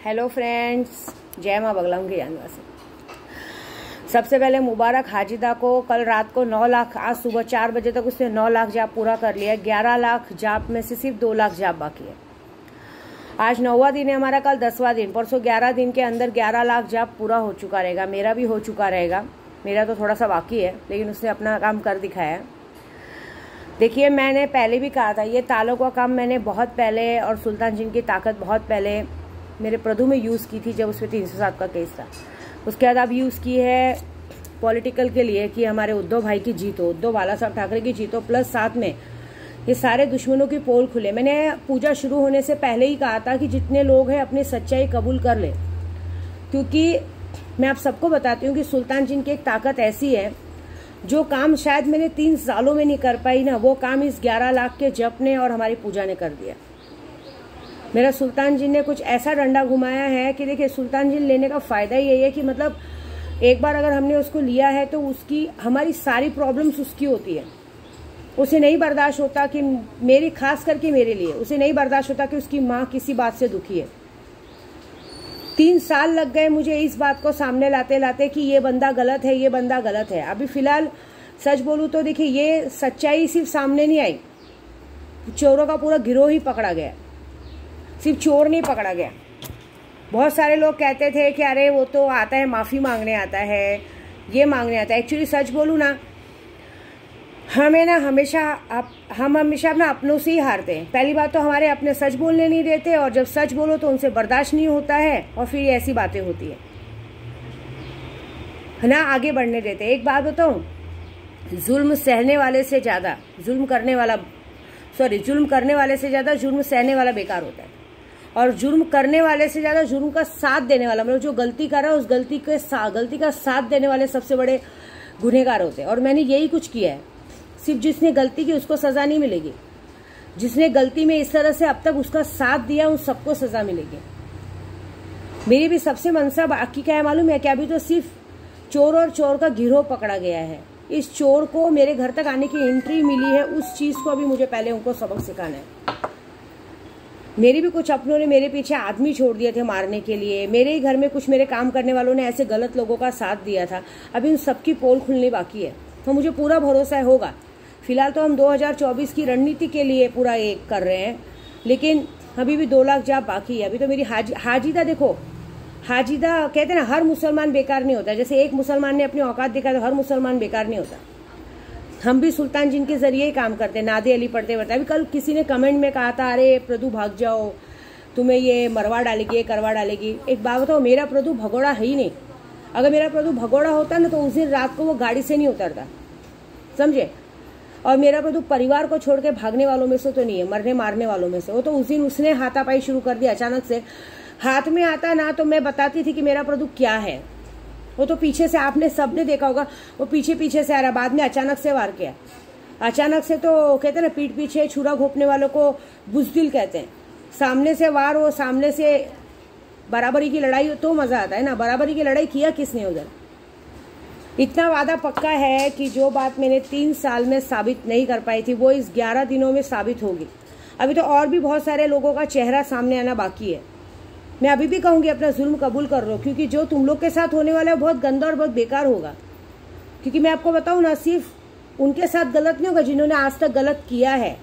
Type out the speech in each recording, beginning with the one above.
Hello friends, जय माँ बगला के जानवासी। सबसे पहले मुबारक हाजिदा को। कल रात को 9 लाख, आज सुबह 4 बजे तक उसने 9 लाख जाप पूरा कर लिया। 11 लाख जाप में से सिर्फ 2 लाख जाप बाकी है। आज 9वां दिन है हमारा, कल 10वां दिन। परसों 11 दिन के अंदर 11 लाख जाप पूरा हो चुका रहेगा। मेरा भी हो चुका रहेगा, मेरा तो थोड़ा सा बाकी है, लेकिन उसने अपना काम कर दिखाया है। देखिए, मैंने पहले भी कहा था ये तालों का काम मैंने बहुत पहले, और सुल्तान जिन की ताकत बहुत पहले मेरे प्रधु में यूज़ की थी, जब उस पर 307 का केस था। उसके बाद अब यूज़ की है पॉलिटिकल के लिए कि हमारे उद्धव भाई की जीत हो, उद्धव बाला साहब ठाकरे की जीत हो, प्लस साथ में ये सारे दुश्मनों की पोल खुले। मैंने पूजा शुरू होने से पहले ही कहा था कि जितने लोग हैं अपनी सच्चाई कबूल कर ले, क्योंकि मैं आप सबको बताती हूँ कि सुल्तान जिन की एक ताकत ऐसी है, जो काम शायद मैंने 3 सालों में नहीं कर पाई ना, वो काम इस 11 लाख के जप ने और हमारी पूजा ने कर दिया। मेरा सुल्तान जिन ने कुछ ऐसा डंडा घुमाया है कि देखिए, सुल्तान जिन लेने का फ़ायदा यही है कि मतलब एक बार अगर हमने उसको लिया है तो उसकी हमारी सारी प्रॉब्लम्स उसकी होती है। उसे नहीं बर्दाश्त होता कि मेरी, खास करके मेरे लिए उसे नहीं बर्दाश्त होता कि उसकी माँ किसी बात से दुखी है। 3 साल लग गए मुझे इस बात को सामने लाते लाते कि ये बंदा गलत है, ये बंदा गलत है। अभी फिलहाल सच बोलूँ तो देखिए, ये सच्चाई सिर्फ सामने नहीं आई, चोरों का पूरा गिरोह ही पकड़ा गया, सिर्फ चोर नहीं पकड़ा गया। बहुत सारे लोग कहते थे कि अरे वो तो आता है, माफ़ी मांगने आता है, ये मांगने आता है। एक्चुअली सच बोलूँ ना, हम हमेशा अपना अपनों से ही हारते हैं। पहली बात तो हमारे अपने सच बोलने नहीं देते, और जब सच बोलो तो उनसे बर्दाश्त नहीं होता है, और फिर ऐसी बातें होती है ना, आगे बढ़ने देते। एक बात बताऊं, जुल्म करने वाले से ज़्यादा जुल्म करने वाले से ज़्यादा जुल्म सहने वाला बेकार होता है, और जुर्म करने वाले से ज़्यादा जुर्म का साथ देने वाला, मतलब जो गलती कर रहा है उस गलती का साथ देने वाले सबसे बड़े गुनहगार होते हैं। और मैंने यही कुछ किया है। सिर्फ जिसने गलती की उसको सज़ा नहीं मिलेगी, जिसने गलती में इस तरह से अब तक उसका साथ दिया उन सबको सज़ा मिलेगी। मेरी भी सबसे मनसा बाकी क्या है मालूम है क्या? अभी तो सिर्फ चोर और चोर का गिरोह पकड़ा गया है। इस चोर को मेरे घर तक आने की एंट्री मिली है, उस चीज़ को अभी मुझे पहले उनको सबक सिखाना है। मेरी भी कुछ अपनों ने मेरे पीछे आदमी छोड़ दिए थे मारने के लिए। मेरे ही घर में कुछ मेरे काम करने वालों ने ऐसे गलत लोगों का साथ दिया था। अभी उन सबकी पोल खुलनी बाकी है, तो मुझे पूरा भरोसा होगा। फिलहाल तो हम 2024 की रणनीति के लिए पूरा एक कर रहे हैं, लेकिन अभी भी 2 लाख जाप बाकी है। अभी तो मेरी हाजिदा देखो, हाजिदा कहते हैं ना, हर मुसलमान बेकार नहीं होता। जैसे एक मुसलमान ने अपनी औकात दिखा तो हर मुसलमान बेकार नहीं होता। हम भी सुल्तान जिन के जरिए ही काम करते हैं, नादे अली पढ़ते पढ़ते। अभी कल किसी ने कमेंट में कहा था, अरे प्रधु भाग जाओ, तुम्हें ये मरवा डालेगी, ये करवा डालेगी। एक बात बताओ, मेरा प्रधु भगोड़ा है ही नहीं। अगर मेरा प्रधु भगोड़ा होता ना तो उस दिन रात को वो गाड़ी से नहीं उतरता, समझे। और मेरा प्रधु परिवार को छोड़ के भागने वालों में से तो नहीं है, मरने मारने वालों में से। वो तो उस दिन उसने हाथापाई शुरू कर दिया अचानक से। हाथ में आता ना तो मैं बताती थी कि मेरा प्रधु क्या है। वो तो पीछे से, आपने सबने देखा होगा, वो पीछे से आ रहा, बाद में अचानक से वार किया। अचानक से तो कहते हैं ना, पीठ पीछे छुरा घोपने वालों को बुज़दिल कहते हैं। सामने से वार हो, सामने से बराबरी की लड़ाई हो तो मज़ा आता है ना। बराबरी की लड़ाई किया किसने उधर? इतना वादा पक्का है कि जो बात मैंने 3 साल में साबित नहीं कर पाई थी, वो इस 11 दिनों में साबित होगी। अभी तो और भी बहुत सारे लोगों का चेहरा सामने आना बाकी है। मैं अभी भी कहूँगी, अपना जुल्म कबूल कर लो, क्योंकि जो तुम लोग के साथ होने वाला है बहुत गंदा और बहुत बेकार होगा। क्योंकि मैं आपको बताऊँ ना, सिर्फ उनके साथ गलत नहीं होगा जिन्होंने आज तक गलत किया है,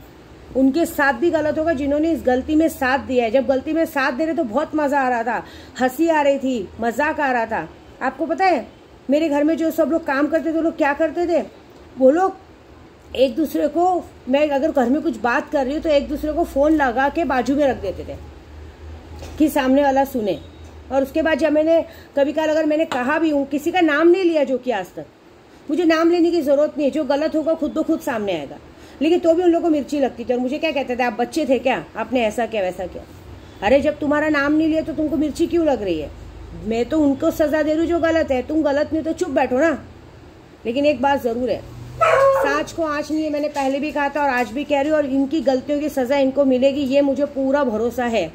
उनके साथ भी गलत होगा जिन्होंने इस गलती में साथ दिया है। जब गलती में साथ दे रहे तो बहुत मज़ा आ रहा था, हंसी आ रही थी, मजाक आ रहा था। आपको पता है, मेरे घर में जो सब लोग काम करते थे, वो लोग क्या करते थे? वो लोग एक दूसरे को, मैं अगर घर में कुछ बात कर रही हूँ तो एक दूसरे को फ़ोन लगा के बाजू में रख देते थे कि सामने वाला सुने। और उसके बाद जब मैंने कभी कल अगर मैंने कहा भी हूँ, किसी का नाम नहीं लिया जो कि आज तक, मुझे नाम लेने की ज़रूरत नहीं है। जो गलत होगा खुद ब खुद सामने आएगा, लेकिन तो भी उन लोगों को मिर्ची लगती थी। और मुझे क्या कहते थे, आप बच्चे थे क्या, आपने ऐसा किया वैसा किया। अरे जब तुम्हारा नाम नहीं लिया तो तुमको मिर्ची क्यों लग रही है? मैं तो उनको सज़ा दे रही हूँ जो गलत है, तुम गलत नहीं तो चुप बैठो ना। लेकिन एक बात ज़रूर है, सांच को आँच नहीं है। मैंने पहले भी कहा था और आज भी कह रही हूँ, और इनकी गलतियों की सज़ा इनको मिलेगी, ये मुझे पूरा भरोसा है,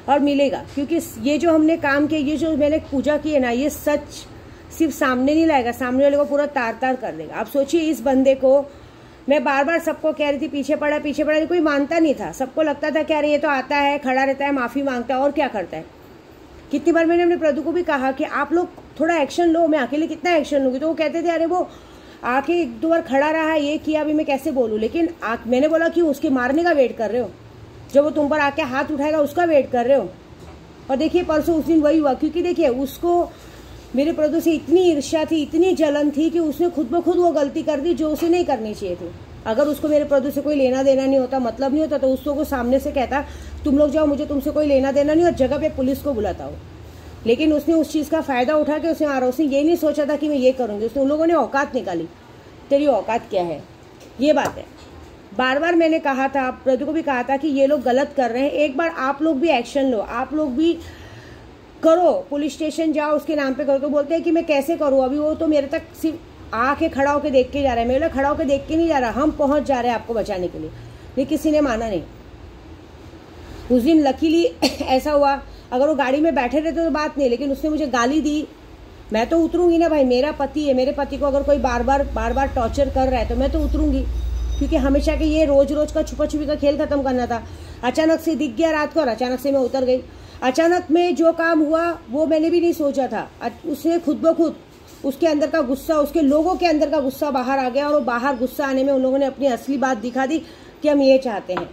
और मिलेगा। क्योंकि ये जो हमने काम किया, ये जो मैंने पूजा की है ना, ये सच सिर्फ सामने नहीं लाएगा, सामने वाले को पूरा तार तार कर देगा। आप सोचिए, इस बंदे को मैं बार बार सबको कह रही थी पीछे पड़ा, कोई मानता नहीं था। सबको लगता था कि अरे ये तो आता है, खड़ा रहता है, माफ़ी मांगता है, और क्या करता है। कितनी बार मैंने अपने प्रदू को भी कहा कि आप लोग थोड़ा एक्शन लो, मैं अकेले कितना एक्शन लूँगी। तो वो कहते थे अरे वो आके 1-2 बार खड़ा रहा, ये किया, अभी मैं कैसे बोलूँ। लेकिन मैंने बोला कि उसके मारने का वेट कर रहे हो, जब वो तुम पर आके हाथ उठाएगा उसका वेट कर रहे हो। और देखिए परसों उस दिन वही हुआ, क्योंकि देखिए उसको मेरे प्रदू से इतनी ईर्ष्या थी, इतनी जलन थी कि उसने खुद ब खुद वो गलती कर दी जो उसे नहीं करनी चाहिए थी। अगर उसको मेरे प्रदू से कोई लेना देना नहीं होता, मतलब नहीं होता, तो उसको को सामने से कहता तुम लोग जाओ, मुझे तुमसे कोई लेना देना नहीं, और जगह पे पुलिस को बुलाता हो। लेकिन उसने उस चीज़ का फ़ायदा उठा के उसे मारा। उसने ये नहीं सोचा था कि मैं ये करूँगी। उसने उन लोगों ने औकात निकाली, तेरी औकात क्या है, ये बात है। बार बार मैंने कहा था, प्रदू को भी कहा था कि ये लोग गलत कर रहे हैं, एक बार आप लोग भी एक्शन लो, आप लोग भी करो, पुलिस स्टेशन जाओ, उसके नाम पे करो। तो बोलते हैं कि मैं कैसे करूँ, अभी वो तो मेरे तक सिर्फ आके खड़ा होकर देख के जा रहा है। मेरे खड़ा होकर देख के नहीं जा रहा, हम पहुंच जा रहे हैं आपको बचाने के लिए, लेकिन किसी ने माना नहीं। उस दिन लकीली ऐसा हुआ, अगर वो गाड़ी में बैठे रहते तो बात नहीं, लेकिन उसने मुझे गाली दी। मैं तो उतरूंगी ना भाई, मेरा पति है, मेरे पति को अगर कोई बार बार टॉर्चर कर रहा है तो मैं तो उतरूंगी, क्योंकि हमेशा के ये रोज रोज का छुपा छुपी का खेल खत्म करना था। अचानक से दिख गया रात को और अचानक से मैं उतर गई। अचानक में जो काम हुआ वो मैंने भी नहीं सोचा था। उसने खुद ब खुद उसके अंदर का गुस्सा, उसके लोगों के अंदर का गुस्सा बाहर आ गया, और वो बाहर गुस्सा आने में उन लोगों ने अपनी असली बात दिखा दी कि हम ये चाहते हैं।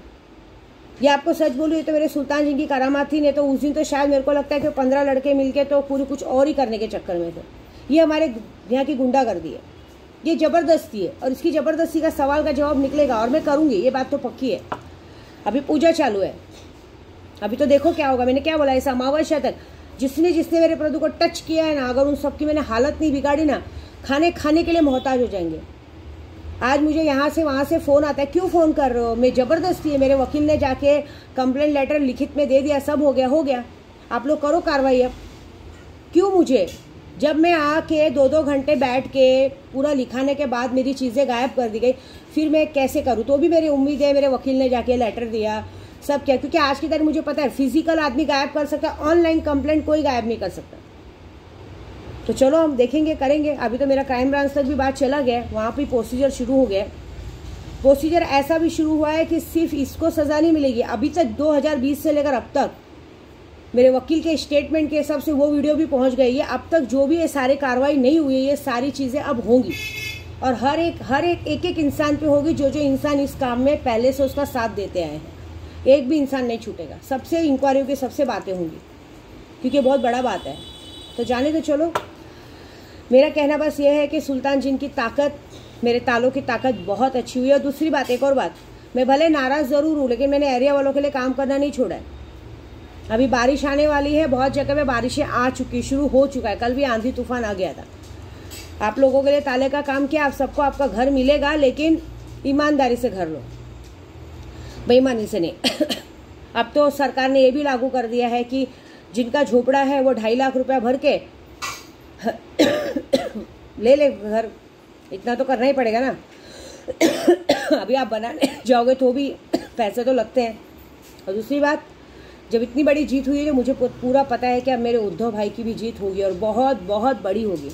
ये आपको सच बोलूँ, ये तो मेरे सुल्तान जी की करामात थी। नहीं तो उस दिन तो शायद मेरे को लगता है कि 15 लड़के मिलके तो पूरी कुछ और ही करने के चक्कर में थे। ये हमारे यहाँ की गुंडागर्दी है, ये ज़बरदस्ती है, और इसकी ज़बरदस्ती का सवाल का जवाब निकलेगा, और मैं करूँगी, ये बात तो पक्की है। अभी पूजा चालू है, अभी तो देखो क्या होगा। मैंने क्या बोला, इस अमावस्या तक जिसने जिसने मेरे प्रदू को टच किया है ना, अगर उन सबकी मैंने हालत नहीं बिगाड़ी ना, खाने के लिए मोहताज हो जाएंगे। आज मुझे यहाँ से वहाँ से फ़ोन आता है, क्यों फ़ोन कर रहे हो, मैं ज़बरदस्ती है। मेरे वकील ने जाके कंप्लेंट लेटर लिखित में दे दिया, सब हो गया। आप लोग करो कार्रवाई। अब क्यों मुझे, जब मैं आके 2-2 घंटे बैठ के पूरा लिखाने के बाद मेरी चीज़ें गायब कर दी गई, फिर मैं कैसे करूँ। तो भी मेरी उम्मीद है, मेरे वकील ने जाके लेटर दिया, सब क्या, क्योंकि आज की तारीख मुझे पता है फिजिकल आदमी गायब कर सकता है, ऑनलाइन कंप्लेंट कोई गायब नहीं कर सकता। तो चलो हम देखेंगे, करेंगे। अभी तो मेरा क्राइम ब्रांच तक भी बात चला गया, वहाँ पर प्रोसीजर शुरू हो गया। प्रोसीजर ऐसा भी शुरू हुआ है कि सिर्फ इसको सज़ा नहीं मिलेगी। अभी तक 2020 से लेकर अब तक मेरे वकील के स्टेटमेंट के हिसाब से वो वीडियो भी पहुंच गई है। अब तक जो भी ये सारी कार्रवाई नहीं हुई है, ये सारी चीज़ें अब होंगी, और हर एक इंसान पे होगी। जो इंसान इस काम में पहले से उसका साथ देते आए हैं, एक भी इंसान नहीं छूटेगा। सबसे इंक्वायरी होगी, सबसे बातें होंगी, क्योंकि बहुत बड़ा बात है। तो जाने तो चलो, मेरा कहना बस ये है कि सुल्तान जिन की ताकत, मेरे तालों की ताकत बहुत अच्छी हुई है। और दूसरी बात, एक और बात, मैं भले नाराज़ ज़रूर हूँ, लेकिन मैंने एरिया वालों के लिए काम करना नहीं छोड़ा है। अभी बारिश आने वाली है, बहुत जगह पे बारिशें आ चुकी, शुरू हो चुका है। कल भी आंधी तूफान आ गया था। आप लोगों के लिए ताले का काम किया, आप सबको आपका घर मिलेगा, लेकिन ईमानदारी से घर लो, बेईमानी से नहीं। अब तो सरकार ने ये भी लागू कर दिया है कि जिनका झोपड़ा है वो 2.5 लाख रुपया भर के ले घर। इतना तो करना ही पड़ेगा ना। अभी आप बनाने जाओगे तो भी पैसे तो लगते हैं। और दूसरी बात, जब इतनी बड़ी जीत हुई है, तो मुझे पूरा पता है कि अब मेरे उद्धव भाई की भी जीत होगी, और बहुत बहुत बड़ी होगी।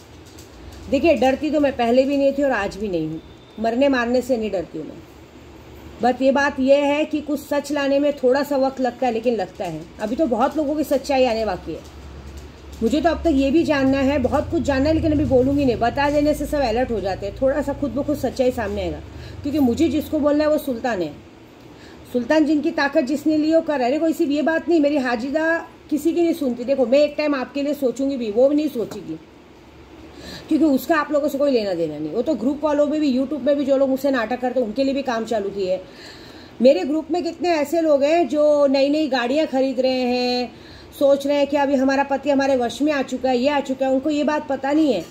देखिए, डरती तो मैं पहले भी नहीं थी और आज भी नहीं हूँ, मरने मारने से नहीं डरती हूँ मैं। बट ये बात यह है कि कुछ सच लाने में थोड़ा सा वक्त लगता है, लेकिन लगता है। अभी तो बहुत लोगों की सच्चाई आने बाकी है। मुझे तो अब तक ये भी जानना है, बहुत कुछ जानना है, लेकिन अभी बोलूँगी नहीं। बता देने से सब अलर्ट हो जाते हैं। थोड़ा सा खुद ब खुद सच्चाई सामने आएगा, क्योंकि मुझे जिसको बोलना है वो सुल्तान है। सुल्तान जिनकी ताकत जिसने ली वो कर रहा है। देखो, सिर्फ ये बात नहीं, मेरी हाजिदा किसी की नहीं सुनती। देखो, मैं एक टाइम आपके लिए सोचूंगी भी, वो भी नहीं सोचेगी, क्योंकि उसका आप लोगों से कोई लेना देना नहीं। वो तो ग्रुप वालों में भी, यूट्यूब में भी जो लोग मुझसे नाटक करते हैं, उनके लिए भी काम चालू किए। मेरे ग्रुप में कितने ऐसे लोग हैं जो नई नई गाड़ियाँ खरीद रहे हैं, सोच रहे हैं कि अभी हमारा पति हमारे वश में आ चुका है, ये आ चुका है। उनको ये बात पता नहीं है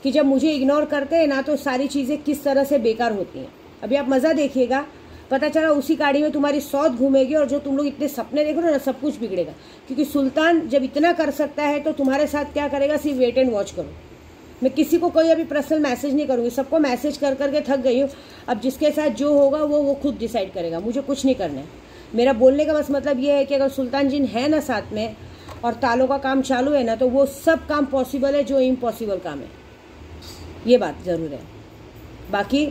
कि जब मुझे इग्नोर करते हैं ना, तो सारी चीज़ें किस तरह से बेकार होती हैं। अभी आप मज़ा देखिएगा, पता चला उसी गाड़ी में तुम्हारी सौत घूमेगी, और जो तुम लोग इतने सपने देख रहे हो ना, सब कुछ बिगड़ेगा। क्योंकि सुल्तान जब इतना कर सकता है तो तुम्हारे साथ क्या करेगा, सिर्फ वेट एंड वॉच करो। मैं किसी को कोई अभी पर्सनल मैसेज नहीं करूँगी, सबको मैसेज कर करके थक गई हूँ। अब जिसके साथ जो होगा वो खुद डिसाइड करेगा, मुझे कुछ नहीं करना है। मेरा बोलने का बस मतलब ये है कि अगर सुल्तान जिन है ना साथ में, और तालों का काम चालू है ना, तो वो सब काम पॉसिबल है जो इम्पॉसिबल काम है। ये बात ज़रूर है। बाकी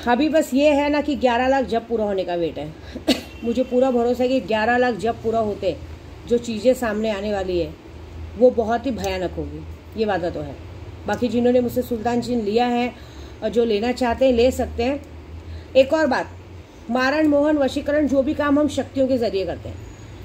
अभी बस ये है ना कि 11 लाख जब पूरा होने का वेट है। मुझे पूरा भरोसा है कि 11 लाख जब पूरा होते जो चीज़ें सामने आने वाली है वो बहुत ही भयानक होगी, ये वादा तो है। बाकी जिन्होंने मुझसे सुल्तान जिन लिया है और जो लेना चाहते हैं ले सकते हैं। एक और बात, मारण मोहन वशीकरण जो भी काम हम शक्तियों के जरिए करते हैं।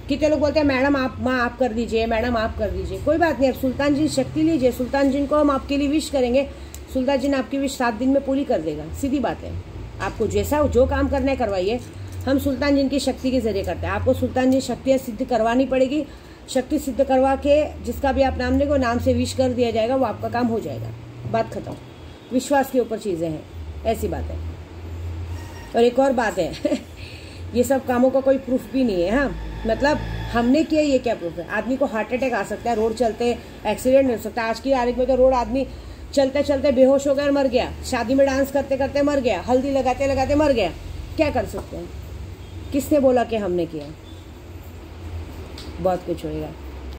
कितने लोग बोलते हैं मैडम आप माँ आप कर दीजिए, मैडम आप कर दीजिए। कोई बात नहीं, आप सुल्तान जिन शक्ति लीजिए, सुल्तान जिन को हम आपके लिए विश करेंगे, सुल्तान जिन आपकी विश 7 दिन में पूरी कर देगा। सीधी बात है, आपको जैसा जो काम करना है करवाइए, हम सुल्तान जिन की शक्ति के जरिए करते हैं। आपको सुल्तान जिन शक्तियाँ सिद्ध करवानी पड़ेगी, शक्ति सिद्ध करवा के जिसका भी आप नाम लेंगे नाम से विश कर दिया जाएगा, वो आपका काम हो जाएगा, बात खत्म। विश्वास के ऊपर चीज़ें हैं, ऐसी बात है। और एक और बात है ये सब कामों का कोई प्रूफ भी नहीं है। हाँ, मतलब हमने किया ये क्या प्रूफ है? आदमी को हार्ट अटैक आ सकता है, रोड चलते एक्सीडेंट हो सकता है। आज की तारीख में तो रोड आदमी चलते चलते बेहोश हो गया और मर गया, शादी में डांस करते करते मर गया, हल्दी लगाते लगाते मर गया। क्या कर सकते हैं? किसने बोला कि हमने किया? बहुत कुछ होएगा।